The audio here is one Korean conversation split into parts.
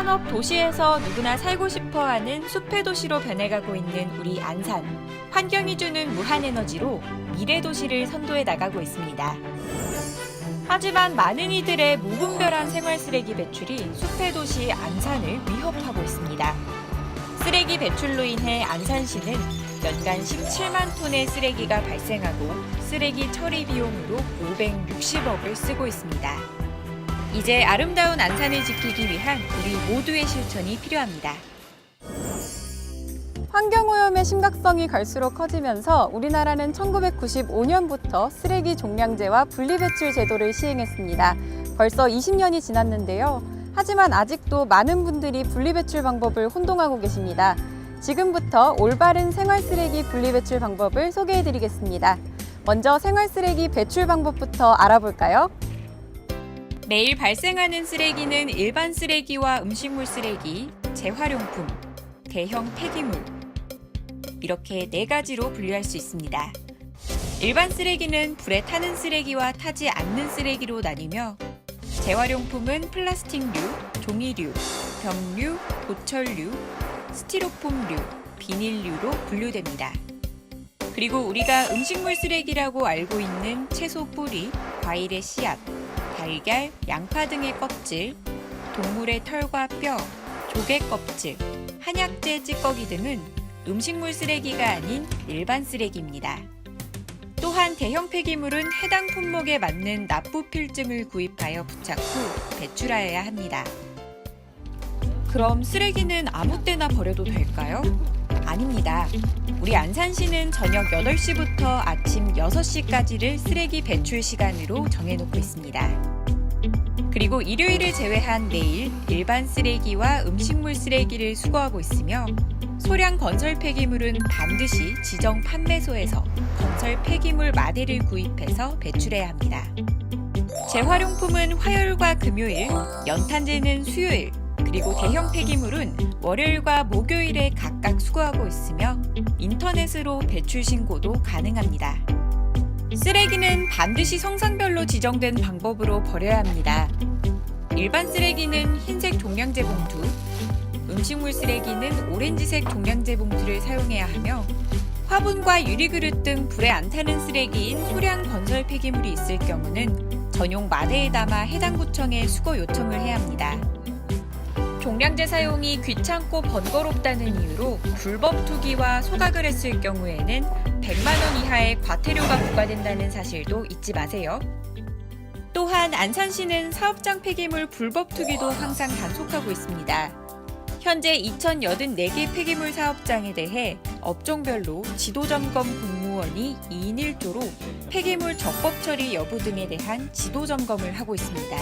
산업 도시에서 누구나 살고 싶어하는 숲의 도시로 변해가고 있는 우리 안산. 환경이 주는 무한 에너지로 미래 도시를 선도해 나가고 있습니다. 하지만 많은 이들의 무분별한 생활 쓰레기 배출이 숲의 도시 안산을 위협하고 있습니다. 쓰레기 배출로 인해 안산시는 연간 17만 톤의 쓰레기가 발생하고 쓰레기 처리 비용으로 560억을 쓰고 있습니다. 이제 아름다운 안산을 지키기 위한 우리 모두의 실천이 필요합니다. 환경오염의 심각성이 갈수록 커지면서 우리나라는 1995년부터 쓰레기 종량제와 분리배출 제도를 시행했습니다. 벌써 20년이 지났는데요. 하지만 아직도 많은 분들이 분리배출 방법을 혼동하고 계십니다. 지금부터 올바른 생활쓰레기 분리배출 방법을 소개해드리겠습니다. 먼저 생활쓰레기 배출 방법부터 알아볼까요? 매일 발생하는 쓰레기는 일반 쓰레기와 음식물 쓰레기, 재활용품, 대형 폐기물 이렇게 4가지로 분류할 수 있습니다. 일반 쓰레기는 불에 타는 쓰레기와 타지 않는 쓰레기로 나뉘며 재활용품은 플라스틱류, 종이류, 병류, 보철류, 스티로폼류, 비닐류로 분류됩니다. 그리고 우리가 음식물 쓰레기라고 알고 있는 채소 뿌리, 과일의 씨앗, 달걀, 양파 등의 껍질, 동물의 털과 뼈, 조개 껍질, 한약재 찌꺼기 등은 음식물 쓰레기가 아닌 일반 쓰레기입니다. 또한 대형 폐기물은 해당 품목에 맞는 납부 필증을 구입하여 부착 후 배출하여야 합니다. 그럼 쓰레기는 아무 때나 버려도 될까요? 아닙니다. 우리 안산시는 저녁 8시부터 아침 6시까지를 쓰레기 배출 시간으로 정해놓고 있습니다. 그리고 일요일을 제외한 내일 일반 쓰레기와 음식물 쓰레기를 수거하고 있으며 소량 건설 폐기물은 반드시 지정 판매소에서 건설 폐기물 마대를 구입해서 배출해야 합니다. 재활용품은 화요일과 금요일, 연탄재는 수요일, 그리고 대형 폐기물은 월요일과 목요일에 각각 수거하고 있으며 인터넷으로 배출 신고도 가능합니다. 쓰레기는 반드시 성상별로 지정된 방법으로 버려야 합니다. 일반 쓰레기는 흰색 종량제 봉투, 음식물 쓰레기는 오렌지색 종량제 봉투를 사용해야 하며 화분과 유리그릇 등 불에 안 타는 쓰레기인 소량 건설 폐기물이 있을 경우는 전용 마대에 담아 해당 구청에 수거 요청을 해야 합니다. 종량제 사용이 귀찮고 번거롭다는 이유로 불법 투기와 소각을 했을 경우에는 100만 원 이하의 과태료가 부과된다는 사실도 잊지 마세요. 또한 안산시는 사업장 폐기물 불법 투기도 항상 단속하고 있습니다. 현재 2,084개 폐기물 사업장에 대해 업종별로 지도점검 공무원이 2인 1조로 폐기물 적법 처리 여부 등에 대한 지도점검을 하고 있습니다.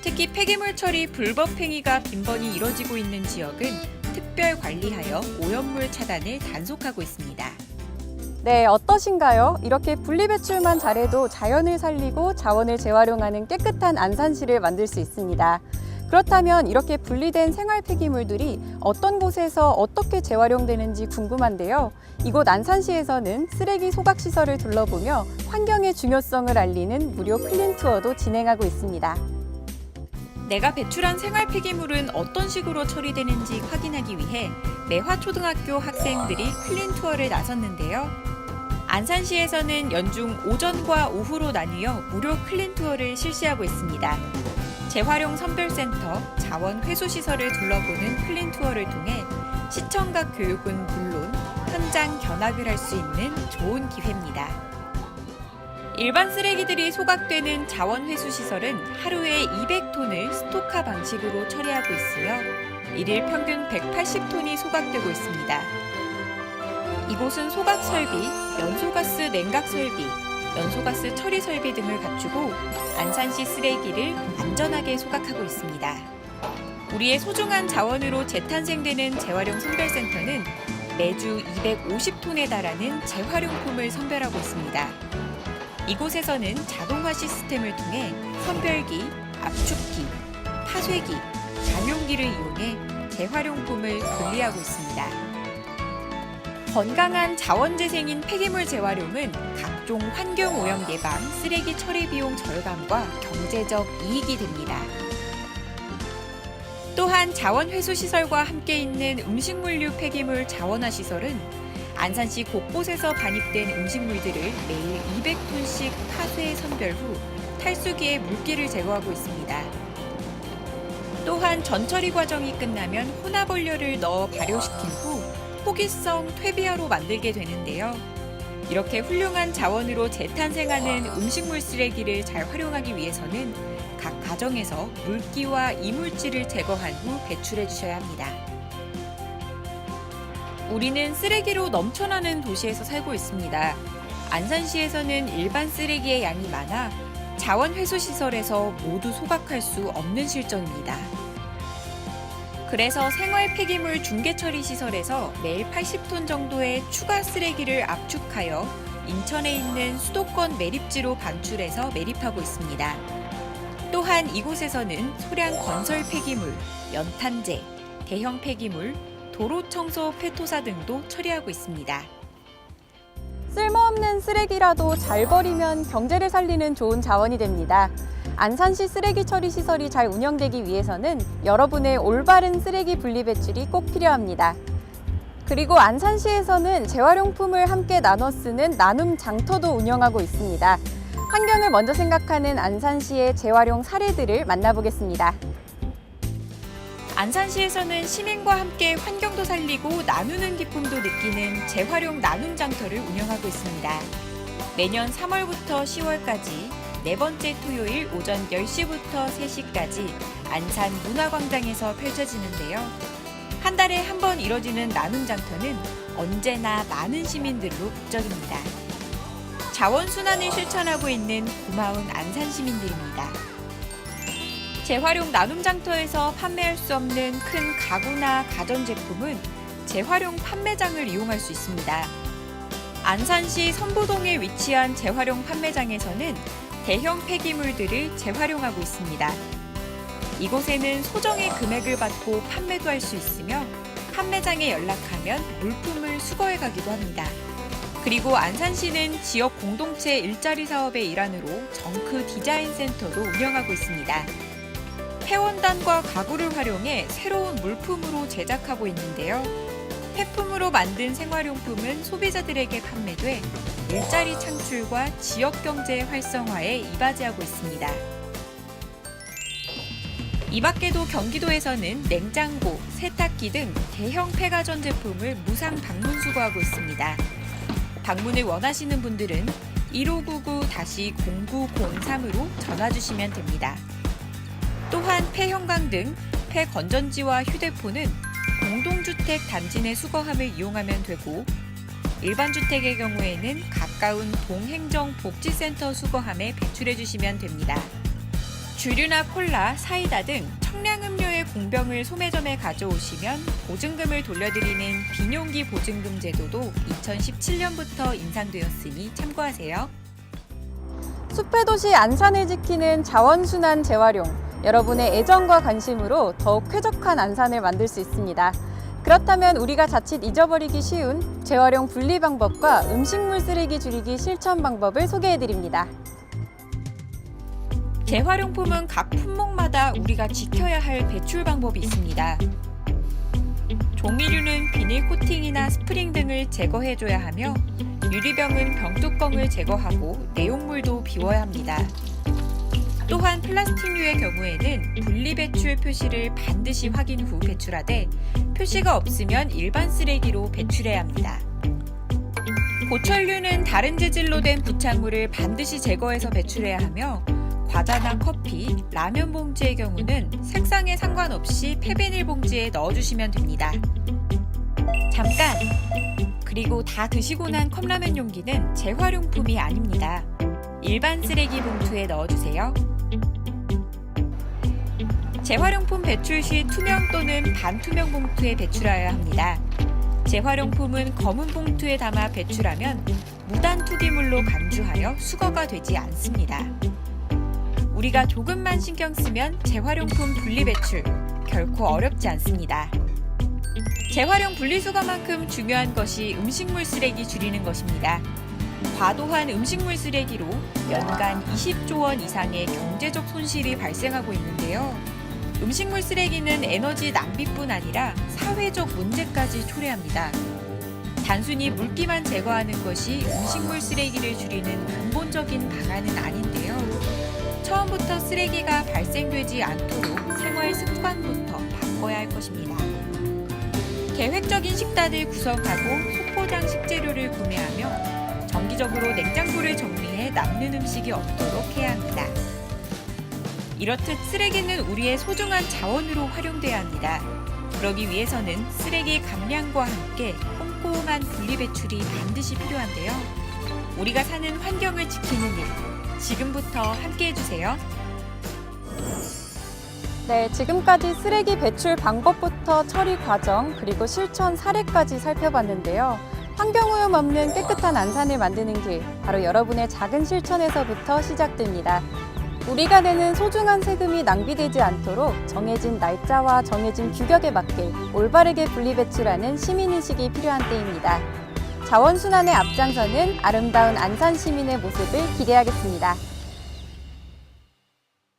특히 폐기물 처리 불법 행위가 빈번히 이뤄지고 있는 지역은 특별 관리하여 오염물 차단을 단속하고 있습니다. 네, 어떠신가요? 이렇게 분리배출만 잘해도 자연을 살리고 자원을 재활용하는 깨끗한 안산시를 만들 수 있습니다. 그렇다면 이렇게 분리된 생활 폐기물들이 어떤 곳에서 어떻게 재활용되는지 궁금한데요. 이곳 안산시에서는 쓰레기 소각시설을 둘러보며 환경의 중요성을 알리는 무료 클린 투어도 진행하고 있습니다. 내가 배출한 생활 폐기물은 어떤 식으로 처리되는지 확인하기 위해 매화초등학교 학생들이 클린 투어를 나섰는데요. 안산시에서는 연중 오전과 오후로 나뉘어 무료 클린 투어를 실시하고 있습니다. 재활용 선별센터, 자원 회수시설을 둘러보는 클린 투어를 통해 시청각 교육은 물론 현장 견학을 할 수 있는 좋은 기회입니다. 일반 쓰레기들이 소각되는 자원 회수시설은 하루에 200톤을 스토카 방식으로 처리하고 있으며 일일 평균 180톤이 소각되고 있습니다. 이곳은 소각 설비, 연소가스 냉각 설비, 연소가스 처리 설비 등을 갖추고 안산시 쓰레기를 안전하게 소각하고 있습니다. 우리의 소중한 자원으로 재탄생되는 재활용 선별센터는 매주 250톤에 달하는 재활용품을 선별하고 있습니다. 이곳에서는 자동화 시스템을 통해 선별기, 압축기, 파쇄기, 잠용기를 이용해 재활용품을 분리하고 있습니다. 건강한 자원재생인 폐기물 재활용은 각종 환경오염 예방, 쓰레기 처리 비용 절감과 경제적 이익이 됩니다. 또한 자원회수시설과 함께 있는 음식물류 폐기물 자원화 시설은 안산시 곳곳에서 반입된 음식물들을 매일 200톤씩 파쇄 선별 후 탈수기에 물기를 제거하고 있습니다. 또한 전처리 과정이 끝나면 혼합원료를 넣어 발효시킨 후 호기성 퇴비화로 만들게 되는데요. 이렇게 훌륭한 자원으로 재탄생하는 음식물 쓰레기를 잘 활용하기 위해서는 각 가정에서 물기와 이물질을 제거한 후 배출해 주셔야 합니다. 우리는 쓰레기로 넘쳐나는 도시에서 살고 있습니다. 안산시에서는 일반 쓰레기의 양이 많아 자원회수시설에서 모두 소각할 수 없는 실정입니다. 그래서 생활 폐기물 중개처리 시설에서 매일 80톤 정도의 추가 쓰레기를 압축하여 인천에 있는 수도권 매립지로 반출해서 매립하고 있습니다. 또한 이곳에서는 소량 건설 폐기물, 연탄재, 대형 폐기물, 도로 청소 폐토사 등도 처리하고 있습니다. 쓸모없는 쓰레기라도 잘 버리면 경제를 살리는 좋은 자원이 됩니다. 안산시 쓰레기 처리 시설이 잘 운영되기 위해서는 여러분의 올바른 쓰레기 분리 배출이 꼭 필요합니다. 그리고 안산시에서는 재활용품을 함께 나눠 쓰는 나눔 장터도 운영하고 있습니다. 환경을 먼저 생각하는 안산시의 재활용 사례들을 만나보겠습니다. 안산시에서는 시민과 함께 환경도 살리고 나누는 기쁨도 느끼는 재활용 나눔 장터를 운영하고 있습니다. 매년 3월부터 10월까지 네 번째 토요일 오전 10시부터 3시까지 안산 문화광장에서 펼쳐지는데요. 한 달에 한 번 이뤄지는 나눔 장터는 언제나 많은 시민들로 북적입니다. 자원순환을 실천하고 있는 고마운 안산 시민들입니다. 재활용 나눔 장터에서 판매할 수 없는 큰 가구나 가전제품은 재활용 판매장을 이용할 수 있습니다. 안산시 선부동에 위치한 재활용 판매장에서는 대형 폐기물들을 재활용하고 있습니다. 이곳에는 소정의 금액을 받고 판매도 할 수 있으며 판매장에 연락하면 물품을 수거해 가기도 합니다. 그리고 안산시는 지역 공동체 일자리 사업의 일환으로 정크 디자인 센터도 운영하고 있습니다. 폐원단과 가구를 활용해 새로운 물품으로 제작하고 있는데요. 폐품으로 만든 생활용품은 소비자들에게 판매돼 일자리 창출과 지역 경제 활성화에 이바지하고 있습니다. 이 밖에도 경기도에서는 냉장고, 세탁기 등 대형 폐가전 제품을 무상 방문 수거하고 있습니다. 방문을 원하시는 분들은 1599-0903으로 전화 주시면 됩니다. 또한 폐형광 등 폐건전지와 휴대폰은 공동주택 단지 내 수거함을 이용하면 되고 일반 주택의 경우에는 가까운 동행정복지센터 수거함에 배출해 주시면 됩니다. 주류나 콜라, 사이다 등 청량음료의 공병을 소매점에 가져오시면 보증금을 돌려드리는 빈용기 보증금 제도도 2017년부터 인상되었으니 참고하세요. 숲의 도시 안산을 지키는 자원순환 재활용. 여러분의 애정과 관심으로 더욱 쾌적한 안산을 만들 수 있습니다. 그렇다면 우리가 자칫 잊어버리기 쉬운 재활용 분리 방법과 음식물 쓰레기 줄이기 실천 방법을 소개해드립니다. 재활용품은 각 품목마다 우리가 지켜야 할 배출 방법이 있습니다. 종이류는 비닐 코팅이나 스프링 등을 제거해줘야 하며 유리병은 병뚜껑을 제거하고 내용물도 비워야 합니다. 또한 플라스틱류의 경우에는 분리배출 표시를 반드시 확인 후 배출하되 표시가 없으면 일반 쓰레기로 배출해야 합니다. 보철류는 다른 재질로 된 부착물을 반드시 제거해서 배출해야 하며 과자나 커피, 라면 봉지의 경우는 색상에 상관없이 폐비닐 봉지에 넣어주시면 됩니다. 잠깐! 그리고 다 드시고 난 컵라면 용기는 재활용품이 아닙니다. 일반 쓰레기 봉투에 넣어주세요. 재활용품 배출 시 투명 또는 반투명 봉투에 배출하여야 합니다. 재활용품은 검은 봉투에 담아 배출하면 무단 투기물로 간주하여 수거가 되지 않습니다. 우리가 조금만 신경 쓰면 재활용품 분리배출 결코 어렵지 않습니다. 재활용 분리수거만큼 중요한 것이 음식물 쓰레기 줄이는 것입니다. 과도한 음식물 쓰레기로 연간 20조 원 이상의 경제적 손실이 발생하고 있는데요. 음식물 쓰레기는 에너지 낭비뿐 아니라 사회적 문제까지 초래합니다. 단순히 물기만 제거하는 것이 음식물 쓰레기를 줄이는 근본적인 방안은 아닌데요. 처음부터 쓰레기가 발생되지 않도록 생활 습관부터 바꿔야 할 것입니다. 계획적인 식단을 구성하고 소포장 식재료를 구매하며 정기적으로 냉장고를 정리해 남는 음식이 없도록 해야 합니다. 이렇듯 쓰레기는 우리의 소중한 자원으로 활용돼야 합니다. 그러기 위해서는 쓰레기 감량과 함께 꼼꼼한 분리배출이 반드시 필요한데요. 우리가 사는 환경을 지키는 일, 지금부터 함께 해주세요. 네, 지금까지 쓰레기 배출 방법부터 처리 과정, 그리고 실천 사례까지 살펴봤는데요. 환경오염 없는 깨끗한 안산을 만드는 길, 바로 여러분의 작은 실천에서부터 시작됩니다. 우리가 내는 소중한 세금이 낭비되지 않도록 정해진 날짜와 정해진 규격에 맞게 올바르게 분리배출하는 시민의식이 필요한 때입니다. 자원순환의 앞장서는 아름다운 안산 시민의 모습을 기대하겠습니다.